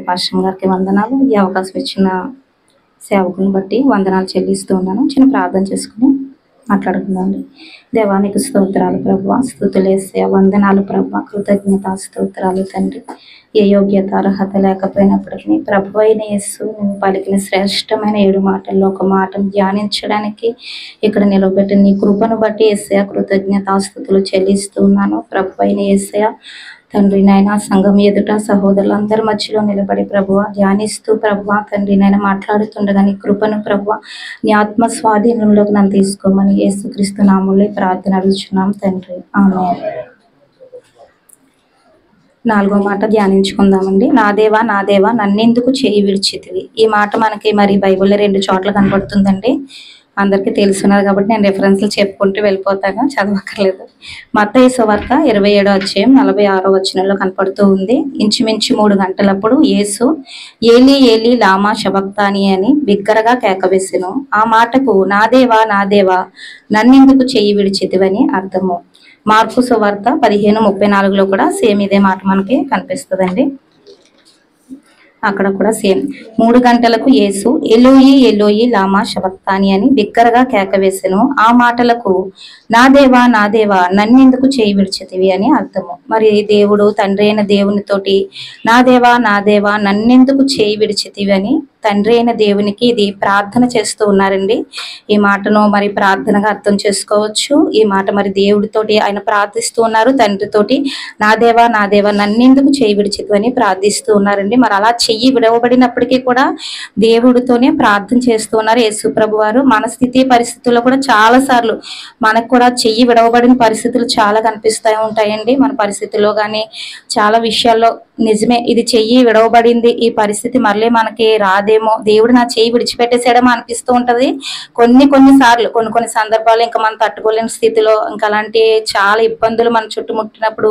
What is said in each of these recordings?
Pastor గారికి వందనాలు. ఈ అవకాశం ఇచ్చిన సేవకుని బట్టి వందనాలు చెల్లిస్తూ ఉన్నాను. చిన్న ప్రార్థన చేసుకుని మాట్లాడుకుందాండి. దేవానికి స్తోత్రాలు ప్రభువా, స్తుతులేసే వందనాలు ప్రభువా, కృతజ్ఞత స్తోత్రాలు తండ్రి. ఏ యోగ్యత అర్హత లేకపోయినప్పటికీ ప్రభు అయిన యేసు నువ్వు పలికిన శ్రేష్టమైన 7 మాటల్లో ఒక మాటను ధ్యానించడానికి ఇక్కడ నిలబెట్టిన నీ కృపను బట్టి యేసయ్య కృతజ్ఞతాస్తుతులు చెల్లిస్తూ ఉన్నాను. ప్రభు అయిన యేసయ్య తండ్రి నాయన సంఘం ఎదుట సహోదరులందరి మధ్యలో నిలబడి ప్రభువ ధ్యానిస్తూ ప్రభువ తండ్రి నాయన మాట్లాడుతుండగా నీ కృపను ప్రభువ నీ ఆత్మ స్వాధీనంలోకి నన్ను తీసుకోమని యేసుక్రీస్తు నామములో ప్రార్థన అడుగుచున్నాం తండ్రి, ఆమేన్. 4వ మాట ధ్యానించుకుందామండి. నా దేవా నా దేవా నన్నెందుకు చేయి విడిచితివి. ఈ మాట మనకి మరి బైబిల్లో 2 చోట్ల కనబడుతుందండి. అందరికీ తెలుసున్నారు కాబట్టి నేను రెఫరెన్స్లు చెప్పుకుంటూ వెళ్ళిపోతాను, చదవక్కర్లేదు. మత్తయి సువార్త 27వ అధ్యాయం 46వ వచనంలో కనపడుతూ ఉంది. ఇంచుమించు 3 గంటలప్పుడు యేసు ఏలీ ఏలీ లామా శబక్తాని అని బిగ్గరగా కేకవేసెను. ఆ మాటకు నా దేవా నన్నెందుకు చేయి విడిచితివని అర్థము. మార్కు సువార్త 15:34లో కూడా సేమ్ ఇదే మాట మనకి కనిపిస్తుందండి. అక్కడ కూడా సేమ్ 3 గంటలకు యేసు ఎలోయి ఎలోయి లామా శబక్తాని అని బిగ్గరగా కేకవేసెను. ఆ మాటలకు నా దేవా నన్నెందుకు చేయి విడిచితివి అని అర్థము. మరి దేవుడు తండ్రి అయిన దేవునితోటి నా దేవా నన్నెందుకు చేయి విడిచితివి అని తండ్రి అయిన దేవునికి ఇది ప్రార్థన చేస్తూ ఉన్నారండి. ఈ మాటను మరి ప్రార్థనగా అర్థం చేసుకోవచ్చు. ఈ మాట మరి దేవుడితోటి ఆయన ప్రార్థిస్తూ ఉన్నారు, తండ్రితోటి నా దేవా నన్నెందుకు చేయి విడిచితివి అని ప్రార్థిస్తూ ఉన్నారండి. మరి అలా చెయ్యి విడవబడినప్పటికీ కూడా దేవుడితోనే ప్రార్థన చేస్తూ ఉన్నారు యేసు ప్రభు వారు. మన స్థితి పరిస్థితుల్లో కూడా చాలా సార్లు మనకు కూడా చెయ్యి విడవబడిన పరిస్థితులు చాలా కనిపిస్తూ ఉంటాయండి. మన పరిస్థితుల్లో కానీ చాలా విషయాల్లో నిజమే, ఇది చెయ్యి విడవబడింది, ఈ పరిస్థితి మళ్ళీ మనకి రాదేమో, దేవుడు నా చెయ్యి విడిచిపెట్టేసాడేమో అనిపిస్తూ ఉంటది. కొన్ని సార్లు కొన్ని సందర్భాలు ఇంకా మనం తట్టుకోలేని స్థితిలో ఇంకా అలాంటి చాలా ఇబ్బందులు మన చుట్టుముట్టినప్పుడు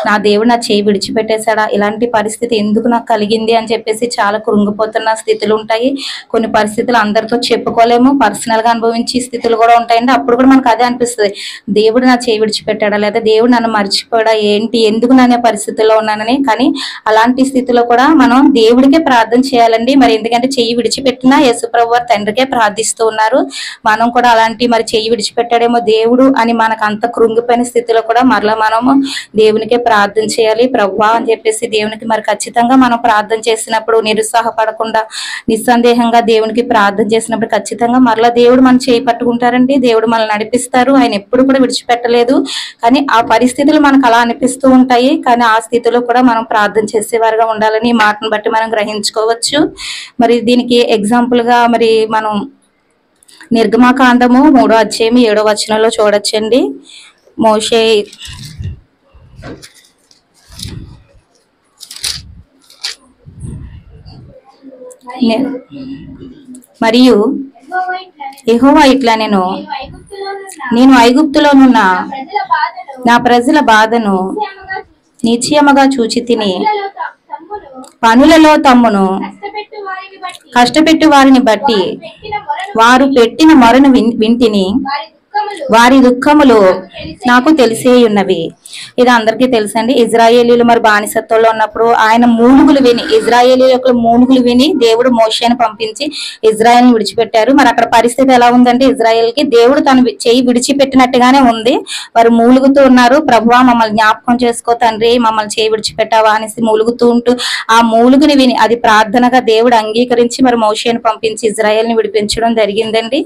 నా దేవుడు నా చెయ్యి విడిచిపెట్టేశాడా, ఇలాంటి పరిస్థితి ఎందుకు నాకు కలిగింది అని చెప్పేసి చాలా కృంగిపోతున్న స్థితులు ఉంటాయి. కొన్ని పరిస్థితులు అందరితో చెప్పుకోలేము, పర్సనల్ గా అనుభవించే స్థితులు కూడా ఉంటాయండి. అప్పుడు కూడా మనకు అదే అనిపిస్తుంది, దేవుడు నా చేయి విడిచిపెట్టాడా, లేదా దేవుడు నన్ను మర్చిపోయాడా, ఏంటి ఎందుకు నన్ను పరిస్థితుల్లో ఉన్నానని. కానీ అలాంటి స్థితిలో కూడా మనం దేవుడికే ప్రార్థన చేయాలండి. మరి ఎందుకంటే చెయ్యి విడిచిపెట్టినా యేసుప్రభు వారు తండ్రికే ప్రార్థిస్తూ ఉన్నారు. మనం కూడా అలాంటి మరి చెయ్యి విడిచిపెట్టాడేమో దేవుడు అని మనకు అంత కృంగిపోయిన స్థితిలో కూడా మరలా మనము దేవునికే ప్రార్థన చేయాలి. ప్రభువా అని చెప్పేసి దేవునికి మరి ఖచ్చితంగా మనం ప్రార్థన చేసినప్పుడు నిరుత్సాహపడకుండా నిస్సందేహంగా దేవునికి ప్రార్థన చేసినప్పుడు ఖచ్చితంగా మరలా దేవుడు మన చేయి పట్టుకుంటారండి. దేవుడు మనల్ని నడిపిస్తారు. ఆయన ఎప్పుడు కూడా విడిచిపెట్టలేదు. కానీ ఆ పరిస్థితులు మనకు అలా అనిపిస్తూ ఉంటాయి. కానీ ఆ స్థితిలో కూడా మనం ప్రార్థన చేసేవారుగా ఉండాలని ఈ మాటను బట్టి మనం గ్రహించుకోవచ్చు. మరి దీనికి ఎగ్జాంపుల్ గా మరి మనం నిర్గమకాండము 3వ అధ్యాయం 7వ వచనంలో చూడొచ్చండి. మోషే మరియు యెహోవా ఇట్లా నేను ఐగుప్తులోనున్న నా ప్రజల బాధను నిశ్చయముగా చూచి తిని పనులలో తమ్మును కష్టపెట్టు వారిని బట్టి వారు పెట్టిన మొరను వింటిని, వారి దుఃఖములు నాకు తెలిసే ఉన్నవి. ఇది అందరికీ తెలుసండి. ఇజ్రాయేలీలు మరి బానిసత్వంలో ఉన్నప్పుడు ఆయన మూలుగులు విని, ఇజ్రాయేలీల యొక్క మూలుగులు విని దేవుడు మోషేని పంపించి ఇజ్రాయేల్ని విడిచిపెట్టారు. మరి అక్కడ పరిస్థితి ఎలా ఉందంటే ఇజ్రాయేల్కి దేవుడు తను చేయి విడిచిపెట్టినట్టుగానే ఉంది. వారు మూలుగుతూ ఉన్నారు, ప్రభువా మమ్మల్ని జ్ఞాపకం చేసుకో తండ్రి, మమ్మల్ని చేయి విడిచిపెట్టావా అనేసి మూలుగుతూ ఉంటూ ఆ మూలుగుని విని అది ప్రార్థనగా దేవుడు అంగీకరించి మరి మోషేని పంపించి ఇజ్రాయేల్ని విడిపించడం జరిగిందండి.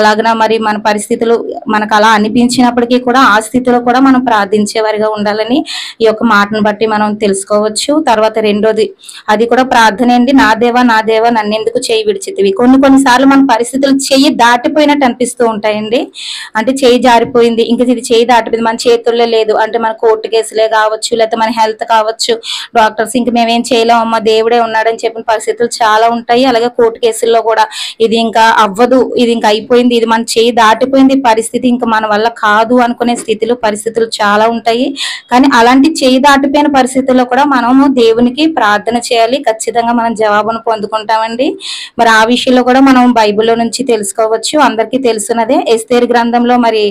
అలాగన మరి మన పరిస్థితులు మనకు అలా అనిపించినప్పటికీ కూడా ఆ స్థితిలో కూడా మనం ప్రార్థించేవారిగా ఉండాలని ఈ యొక్క మాటను బట్టి మనం తెలుసుకోవచ్చు. తర్వాత రెండోది అది కూడా ప్రార్థన అండి. నా దేవా నన్నెందుకు చేయి విడిచితివి. కొన్నిసార్లు మన పరిస్థితులు చెయ్యి దాటిపోయినట్టు అనిపిస్తూ ఉంటాయండి. అంటే చెయ్యి జారిపోయింది, ఇంకా ఇది చెయ్యి దాటిపోయింది, మన చేతుల్లో లేదు అంటే మన కోర్టు కేసులే కావచ్చు, లేకపోతే మన హెల్త్ కావచ్చు, డాక్టర్స్ ఇంక మేమేం చేయలేం అమ్మ దేవుడే ఉన్నాడని చెప్పిన పరిస్థితులు చాలా ఉంటాయి. అలాగే కోర్టు కేసుల్లో కూడా ఇది ఇంకా అవ్వదు, ఇది ఇంకా అయిపోయింది, ఇది మన చెయ్యి దాటిపోయింది పరిస్థితి పరిస్థితి ఇంకా మన వల్ల కాదు అనుకునే స్థితిలో పరిస్థితులు చాలా ఉంటాయి. కానీ అలాంటి చేయి దాటిపోయిన పరిస్థితుల్లో కూడా మనము దేవునికి ప్రార్థన చేయాలి, ఖచ్చితంగా మనం జవాబును పొందుకుంటామండి. మరి ఆ విషయంలో కూడా మనం బైబిల్లో నుంచి తెలుసుకోవచ్చు. అందరికీ తెలుసున్నదే. ఎస్తేరు గ్రంథంలో మరి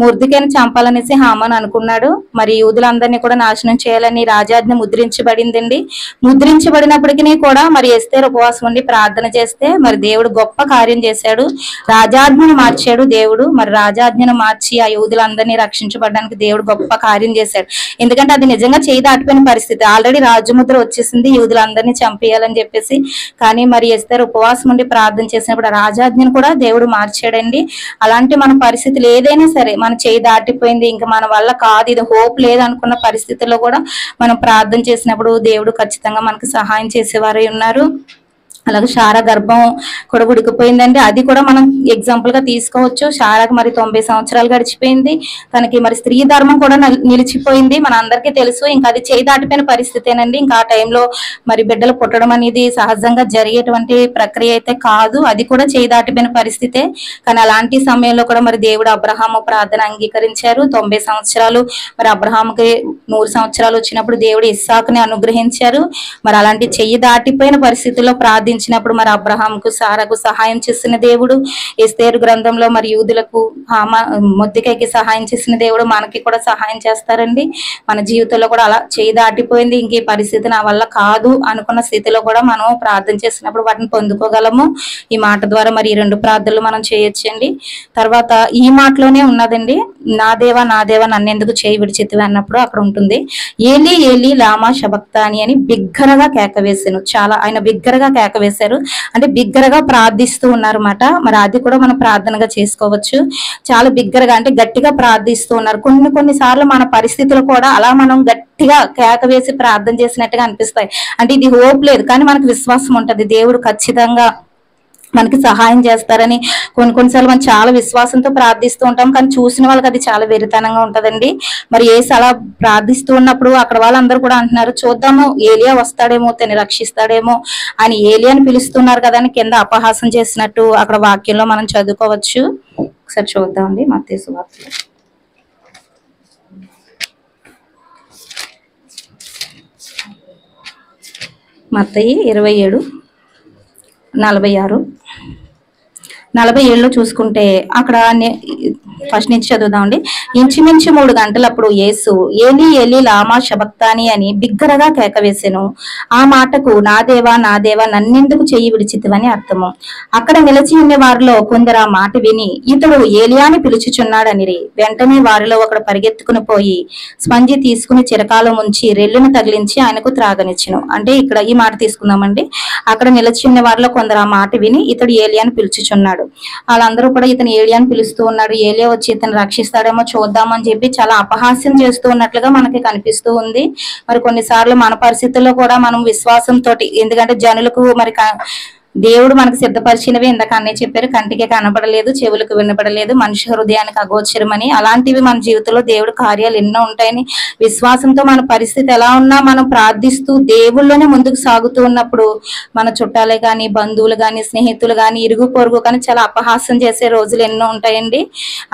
మొర్దెకైని చంపాలనేసి హామాను అనుకున్నాడు. మరి యూదులందరినీ కూడా నాశనం చేయాలని రాజాజ్ఞ ముద్రించబడిందండి. ముద్రించబడినప్పటికీ కూడా మరి ఎస్తేరు ఉపవాసం ఉండి ప్రార్థన చేస్తే మరి దేవుడు గొప్ప కార్యం చేశాడు. రాజాజ్ఞను మార్చాడు దేవుడు. మరి రాజాజ్ఞను మార్చి ఆ యూదులందరినీ రక్షించబడడానికి దేవుడు గొప్ప కార్యం చేశాడు. ఎందుకంటే అది నిజంగా చేయి దాటిపోయిన పరిస్థితి. ఆల్రెడీ రాజముద్ర వచ్చేసింది యూదులందరినీ చంపేయాలని చెప్పేసి. కానీ మరి ఎస్తేరు ఉపవాసం ఉండి ప్రార్థన చేసినప్పుడు రాజాజ్ఞను కూడా దేవుడు మార్చాడండి. అలాంటి మన పరిస్థితులు ఏదైనా సరే, మన చేయి దాటిపోయింది, ఇంకా మన వల్ల కాదు, ఇది హోప్ లేదు అనుకున్న పరిస్థితుల్లో కూడా మనం ప్రార్థన చేసినప్పుడు దేవుడు ఖచ్చితంగా మనకు సహాయం చేసేవారై ఉన్నారు. అలాగే శారా గర్భం కూడా ఉడికిపోయిందండి. అది కూడా మనం ఎగ్జాంపుల్ గా తీసుకోవచ్చు. శారాకు మరి 90 సంవత్సరాలు గడిచిపోయింది. తనకి మరి స్త్రీ ధర్మం కూడా నిలిచిపోయింది. మన అందరికీ తెలుసు. ఇంకా అది చేయి దాటిపోయిన పరిస్థితేనండి. ఇంకా ఆ టైంలో మరి బిడ్డలు పుట్టడం అనేది సహజంగా జరిగేటువంటి ప్రక్రియ అయితే కాదు. అది కూడా చేయి దాటిపోయిన పరిస్థితే. కానీ అలాంటి సమయంలో కూడా మరి దేవుడు అబ్రహాము ప్రార్థన అంగీకరించారు. 90 సంవత్సరాలు మరి అబ్రహాముకి 100 సంవత్సరాలు వచ్చినప్పుడు దేవుడు ఇస్సాకుని అనుగ్రహించారు. మరి అలాంటి చెయ్యి దాటిపోయిన పరిస్థితుల్లో ప్రార్థించినప్పుడు మరి అబ్రహాంకు సారాకు సహాయం చేసిన దేవుడు. ఎస్తేరు గ్రంథంలో మరి యూదులకు మొర్దెకైకి సహాయం చేసిన దేవుడు మనకి కూడా సహాయం చేస్తారండి. మన జీవితంలో కూడా అలా చేయి దాటిపోయింది, ఇంక ఈ పరిస్థితి నా వల్ల కాదు అనుకున్న స్థితిలో కూడా మనం ప్రార్థన చేసినప్పుడు వాటిని పొందుకోగలము. ఈ మాట ద్వారా మరి ఈ 2 ప్రార్థనలు మనం చేయొచ్చండి. తర్వాత ఈ మాటలోనే ఉన్నదండి, నా దేవా నన్నెందుకు చేయి విడిచితివి అన్నప్పుడు అక్కడ ఉంటుంది, ఏలీ ఏలీ లామా శబక్తాని అని బిగ్గరగా కేక వేసాను. చాలా ఆయన బిగ్గరగా కేక వేశారు, అంటే బిగ్గరగా ప్రార్థిస్తూ ఉన్నారన్నమాట. మరి అది కూడా మనం ప్రార్థనగా చేసుకోవచ్చు. చాలా బిగ్గరగా అంటే గట్టిగా ప్రార్థిస్తూ ఉన్నారు. కొన్ని సార్లు మన పరిస్థితులు కూడా అలా మనం గట్టిగా కేక వేసి ప్రార్థన చేసినట్టుగా అనిపిస్తాయి. అంటే ఇది హోప్ లేదు, కానీ మనకు విశ్వాసం ఉంటది దేవుడు ఖచ్చితంగా మనకి సహాయం చేస్తారని. కొన్నిసార్లు మనం చాలా విశ్వాసంతో ప్రార్థిస్తూ ఉంటాం, కానీ చూసిన వాళ్ళకి అది చాలా వెరితనంగా ఉంటదండి. మరి యేసు అలా ప్రార్థిస్తూ ఉన్నప్పుడు అక్కడ వాళ్ళందరూ కూడా అంటున్నారు, చూద్దాము ఏలియా వస్తాడేమో, తను రక్షిస్తాడేమో అని ఏలియాని పిలుస్తున్నారు కదా అని కింద అపహాసం చేసినట్టు అక్కడ వాక్యంలో మనం చదువుకోవచ్చు. ఒకసారి చూద్దామండి మత్తయి సువార్తలో. మత్తయి 27:46 చూసుకుంటే అక్కడ ఫస్ట్ నుంచి చదువుదామండి. ఇంచుమించు 3 గంటలప్పుడు యేసు ఏలీ ఏలీ లామా శబక్తాని అని బిగ్గరగా కేక వేసెను. ఆ మాటకు నా దేవా నన్నెందుకు చెయ్యి విడిచితివని అర్థము. అక్కడ నిలిచి ఉన్న వారిలో కొందరు ఆ మాట విని ఇతడు ఏలియాని పిలుచుచున్నాడనిరి. వెంటనే వారిలో ఒకడు పరిగెత్తుకుని పోయి స్పంజి తీసుకుని చిరకాలం ఉంచి రెల్లును తగిలించి ఆయనకు త్రాగనిచ్చును. అంటే ఇక్కడ ఈ మాట తీసుకుందామండి. అక్కడ నిలిచి ఉన్న వారిలో కొందరు ఆ మాట విని ఇతడు ఏలియాని పిలుచుచున్నాడు. వాళ్ళందరూ కూడా ఇతను ఏలియాని పిలుస్తూ ఉన్నాడు, ఏలియా వచ్చి ఇతను రక్షిస్తాడేమో చూద్దామని చెప్పి చాలా అపహాస్యం చేస్తూ ఉన్నట్లుగా మనకి కనిపిస్తూ ఉంది. మరి కొన్నిసార్లు మన పరిస్థితుల్లో కూడా మనం విశ్వాసంతో, ఎందుకంటే జనులకు మరి దేవుడు మనకు సిద్ధపరిచినవి ఇందాక అన్నీ చెప్పారు, కంటికి కనపడలేదు, చెవులకు వినపడలేదు, మనిషి హృదయానికి అగోచరమని. అలాంటివి మన జీవితంలో దేవుడు కార్యాలు ఎన్నో ఉంటాయని విశ్వాసంతో మన పరిస్థితి ఎలా ఉన్నా మనం ప్రార్థిస్తూ దేవుళ్ళలోనే ముందుకు సాగుతూ ఉన్నప్పుడు మన చుట్టాలే కానీ, బంధువులు కానీ, స్నేహితులు కానీ, ఇరుగు పొరుగు కానీ చాలా అపహాస్యం చేసే రోజులు ఎన్నో ఉంటాయండి.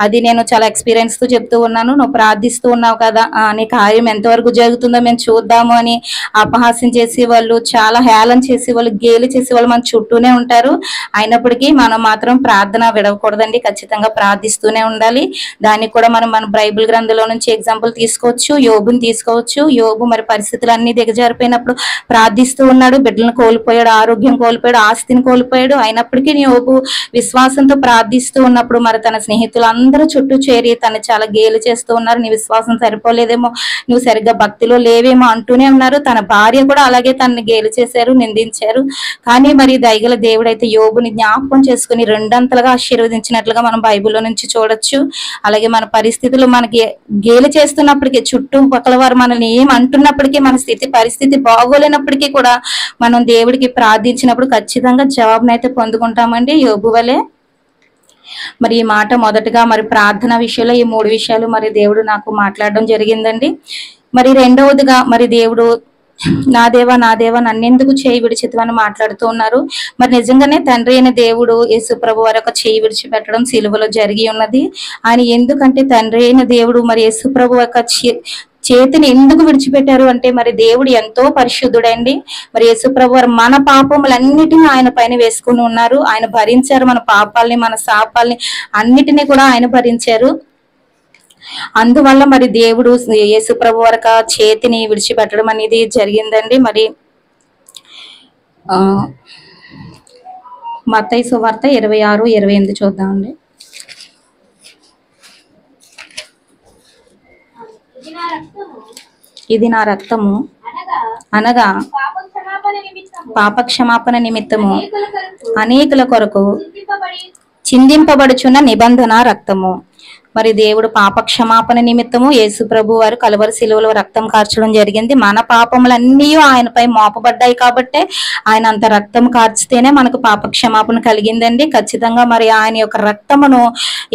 అది నేను చాలా ఎక్స్పీరియన్స్ తో చెప్తూ ఉన్నాను. నువ్వు ప్రార్థిస్తూ ఉన్నావు కదా, నీ కార్యం ఎంతవరకు జరుగుతుందో మేము చూద్దాము అని అపహాస్యం చేసేవాళ్ళు, చాలా హేళన చేసేవాళ్ళు, గేలి చేసేవాళ్ళు మన చుట్టూనే ఉంటారు. అయినప్పటికీ మనం మాత్రం ప్రార్థన విడవకూడదండి, ఖచ్చితంగా ప్రార్థిస్తూనే ఉండాలి. దానికి కూడా మన బైబిల్ గ్రంథంలో నుంచి ఎగ్జాంపుల్ తీసుకోవచ్చు. యోబుని తీసుకోవచ్చు. యోబు మరి పరిస్థితులు అన్ని దిగజారిపోయినప్పుడు ప్రార్థిస్తూ ఉన్నాడు. బిడ్డలను కోల్పోయాడు, ఆరోగ్యం కోల్పోయాడు, ఆస్తిని కోల్పోయాడు. అయినప్పటికీ యోబు విశ్వాసంతో ప్రార్థిస్తూ ఉన్నప్పుడు మరి తన స్నేహితులు అందరూ చుట్టూ చేరి తను చాలా గేలి చేస్తూ ఉన్నారు. నీ విశ్వాసం సరిపోలేదేమో, నువ్వు సరిగ్గా భక్తిలో లేవేమో అంటూనే ఉన్నారు. తన భార్య కూడా అలాగే తనని గేలి చేశారు, నిందించారు. కానీ మరి దయగల దేవుడైతే యోబుని జ్ఞాపకం చేసుకుని 2 ఆశీర్వదించినట్లుగా మనం బైబిల్లో నుంచి చూడొచ్చు. అలాగే మన పరిస్థితులు మనకి గేలి చేస్తున్నప్పటికీ, చుట్టుపక్కల వారు మనల్ని ఏం అంటున్నప్పటికీ, మన పరిస్థితి బాగోలేనప్పటికీ కూడా మనం దేవుడికి ప్రార్థించినప్పుడు ఖచ్చితంగా జవాబునైతే పొందుకుంటామండి యోబు వలె. మరి ఈ మాట మొదటగా మరి ప్రార్థన విషయంలో ఈ 3 విషయాలు మరి దేవుడు నాకు మాట్లాడడం జరిగిందండి. మరి రెండవదిగా మరి దేవుడు నా దేవా నన్నెందుకు చేయి విడిచితివని మాట్లాడుతూ ఉన్నారు. మరి నిజంగానే తండ్రి అయిన దేవుడు యేసు ప్రభు వారి యొక్క చేయి విడిచిపెట్టడం సిలువలో జరిగి ఉన్నది. ఆయన ఎందుకంటే తండ్రి అయిన దేవుడు మరి యేసు ప్రభు యొక్క చేతిని ఎందుకు విడిచిపెట్టారు అంటే మరి దేవుడు ఎంతో పరిశుద్ధుడండి. మరి యేసు ప్రభు వారు మన పాపములన్నిటిని ఆయన పైన వేసుకుని ఉన్నారు. ఆయన భరించారు మన పాపాలని, మన శాపాలని అన్నిటినీ కూడా ఆయన భరించారు. అందువల్ల మరి దేవుడు యేసు ప్రభు వారి చేతిని విడిచిపెట్టడం అనేది జరిగిందండి. మరి మత్తయి సువార్త 26:28 చూద్దామండి. ఇది నా రక్తము అనగా పాప క్షమాపణ నిమిత్తము అనేకుల కొరకు చిందింపబడుచున్న నిబంధన రక్తము. మరి దేవుడు పాప క్షమాపణ నిమిత్తము యేసు ప్రభు వారు కలువరి శిలువలో రక్తం కార్చడం జరిగింది. మన పాపములన్నీ ఆయనపై మోపబడ్డాయి కాబట్టే ఆయన అంత రక్తం కార్చితేనే మనకు పాప క్షమాపణ కలిగిందండి. ఖచ్చితంగా మరి ఆయన యొక్క రక్తమును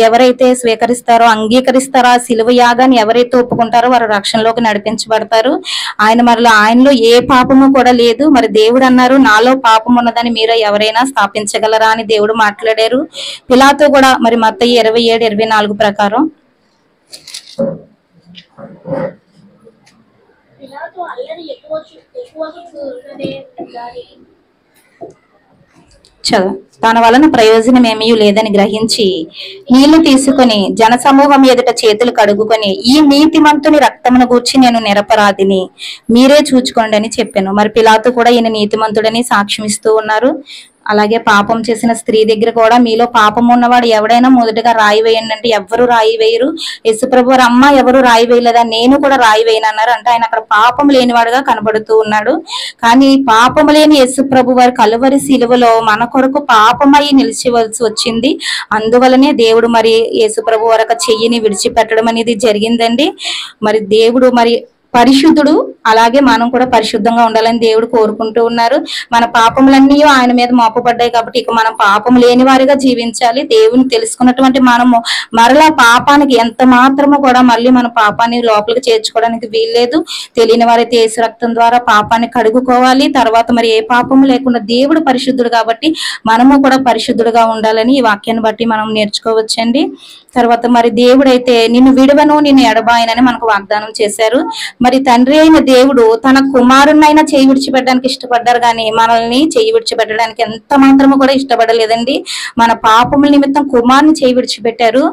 ఎవరైతే స్వీకరిస్తారో, అంగీకరిస్తారో, ఆ శిలువ యాగాన్ని ఎవరైతే ఒప్పుకుంటారో వారు రక్షణలోకి నడిపించబడతారు. ఆయనలో ఏ పాపము కూడా లేదు. మరి దేవుడు అన్నారు, నాలో పాపం ఉన్నదని మీరు ఎవరైనా స్థాపించగలరా అని దేవుడు మాట్లాడారు. పిలాతు కూడా మరి మత్తయి 27:24 ప్రకారం తన వలన ప్రయోజనం ఏమీ లేదని గ్రహించి నీళ్లు తీసుకుని జనసమూహం ఎదుట చేతులు కడుగుకొని, ఈ నీతిమంతుని రక్తమును గూర్చి నేను నిరపరాధిని, మీరే చూచుకోండి అని చెప్పాను. మరి పిలాతు కూడా ఈయన నీతిమంతుడని సాక్ష్యం ఇస్తూ ఉన్నారు. అలాగే పాపం చేసిన స్త్రీ దగ్గర కూడా మీలో పాపం ఉన్నవాడు ఎవడైనా మొదటగా రాయి వేయండి అంటే ఎవ్వరు రాయి వేయరు. యేసుప్రభు వారు అమ్మ ఎవరు రాయి వేయలేదా, నేను కూడా రాయి వేయను అన్నారు. అంటే ఆయన అక్కడ పాపం లేనివాడుగా కనబడుతూ ఉన్నాడు. కానీ పాపం లేని యేసుప్రభు వారు కలువరి శిలువలో మన కొరకు పాపమై నిలిచివలసి వచ్చింది. అందువలనే దేవుడు మరి యేసుప్రభు వారి యొక్క చెయ్యిని విడిచిపెట్టడం అనేది జరిగిందండి. మరి దేవుడు మరి పరిశుద్ధుడు, అలాగే మనం కూడా పరిశుద్ధంగా ఉండాలని దేవుడు కోరుకుంటూ ఉన్నారు. మన పాపములన్నీ ఆయన మీద మోపబడ్డాయి కాబట్టి ఇక మనం పాపం లేని వారిగా జీవించాలి. దేవుని తెలుసుకున్నటువంటి మనము మరలా పాపానికి ఎంత మాత్రము కూడా మళ్ళీ మన పాపాన్ని లోపలికి చేర్చుకోవడానికి వీల్లేదు. తెలియని వారైతే యేసు రక్తం ద్వారా పాపాన్ని కడుగుకోవాలి. తర్వాత మరి ఏ పాపము లేకుండా దేవుడు పరిశుద్ధుడు కాబట్టి మనము కూడా పరిశుద్ధుడుగా ఉండాలని ఈ వాక్యాన్ని బట్టి మనం నేర్చుకోవచ్చండి. తర్వాత మరి దేవుడైతే నిన్ను విడువను, నిన్ను ఎడబాయనని మనకు వాగ్దానం చేశారు. మరి తండ్రి అయిన దేవుడు తన కుమారునైనా చేయి విడిచిపెట్టడానికి ఇష్టపడ్డారు, కానీ మనల్ని చేయి విడిచిపెట్టడానికి ఎంత మాత్రము కూడా ఇష్టపడలేదండి. మన పాపముల నిమిత్తం కుమారుని చేయి విడిచిపెట్టారు,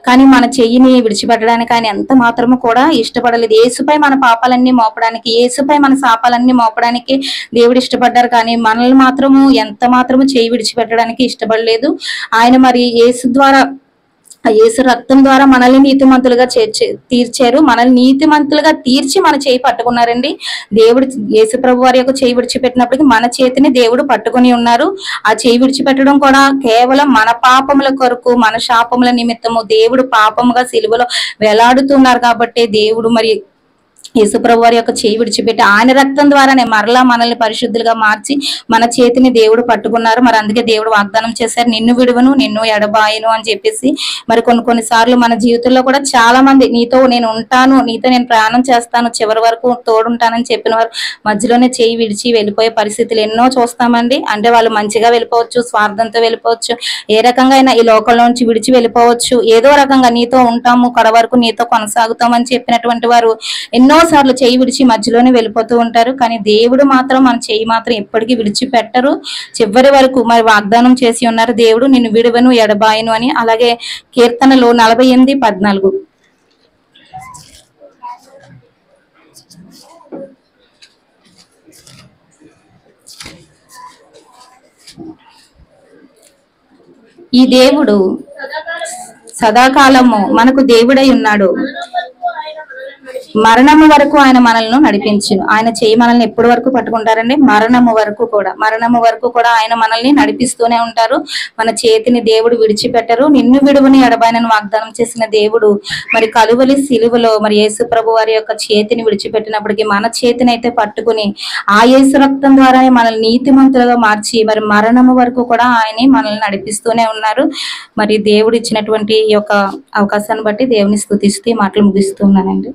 కానీ మన చెయ్యిని విడిచిపెట్టడానికి ఆయన ఎంత మాత్రము కూడా ఇష్టపడలేదు. యేసుపై మన పాపాలన్నీ మోపడానికి, యేసుపై మన శాపాలన్నీ మోపడానికి దేవుడు ఇష్టపడ్డారు, కానీ మనల్ని మాత్రము ఎంత మాత్రము చేయి విడిచిపెట్టడానికి ఇష్టపడలేదు. ఆయన మరి యేసు ద్వారా, యేసు రక్తం ద్వారా మనల్ని నీతిమంతులుగా తీర్చారు. మనల్ని నీతిమంతులుగా తీర్చి మన చేయి పట్టుకున్నారండి. దేవుడు యేసు ప్రభు వారి యొక్క చేయి విడిచిపెట్టినప్పటికీ మన చేతిని దేవుడు పట్టుకుని ఉన్నారు. ఆ చేయి విడిచిపెట్టడం కూడా కేవలం మన పాపముల కొరకు, మన శాపముల నిమిత్తము దేవుడు పాపముగా సిలువలో వేలాడుతున్నారు కాబట్టి దేవుడు మరి యేసుప్రభు వారి యొక్క చేయి విడిచిపెట్టి ఆయన రక్తం ద్వారానే మరలా మనల్ని పరిశుద్ధులుగా మార్చి మన చేతిని దేవుడు పట్టుకున్నారు. మరి అందుకే దేవుడు వాగ్దానం చేశారు, నిన్ను విడువను, నిన్ను ఎడబాయను అని చెప్పేసి. మరి కొన్నిసార్లు మన జీవితంలో కూడా చాలా మంది నీతో నేను ఉంటాను, నీతో నేను ప్రయాణం చేస్తాను, చివరి వరకు తోడుంటానని చెప్పిన వారు మధ్యలోనే చేయి విడిచి వెళ్ళిపోయే పరిస్థితులు ఎన్నో చూస్తామండి. అంటే వాళ్ళు మంచిగా వెళ్ళిపోవచ్చు, స్వార్థంతో వెళ్ళిపోవచ్చు, ఏ రకంగా అయినా ఈ లోకంలో నుంచి విడిచి వెళ్ళిపోవచ్చు. ఏదో రకంగా నీతో ఉంటాము, కడ వరకు నీతో కొనసాగుతామని చెప్పినటువంటి వారు ఎన్నోసార్లు చేయి విడిచి మధ్యలోనే వెళ్ళిపోతూ ఉంటారు. కానీ దేవుడు మాత్రం మన చేయి మాత్రం ఎప్పటికీ విడిచిపెట్టరు, చివరి వరకు మరి వాగ్దానం చేసి ఉన్నారు, దేవుడు నిన్ను విడువను, ఎడబాయను అని. అలాగే కీర్తనలో 48:14 ఈ దేవుడు సదాకాలము మనకు దేవుడై ఉన్నాడు, మరణము వరకు ఆయన మనల్ని నడిపించును. ఆయన చేయి మనల్ని ఎప్పటి వరకు పట్టుకుంటారండి? మరణము వరకు కూడా ఆయన మనల్ని నడిపిస్తూనే ఉంటారు. మన చేతిని దేవుడు విడిచిపెట్టరు. నిన్ను విడువని ఎడబాయనని వాగ్దానం చేసిన దేవుడు మరి కలువలి సిలువలో మరి యేసు ప్రభు వారి యొక్క చేతిని విడిచిపెట్టినప్పటికీ మన చేతిని అయితే పట్టుకుని ఆ యేసు రక్తం ద్వారానే మనల్ని నీతిమంతులుగా మార్చి మరి మరణము వరకు కూడా ఆయన మనల్ని నడిపిస్తూనే ఉన్నారు. మరి దేవుడు ఇచ్చినటువంటి ఈ యొక్క అవకాశాన్ని బట్టి దేవుని స్తుతిస్తూ మాటలు ముగిస్తున్నానండి.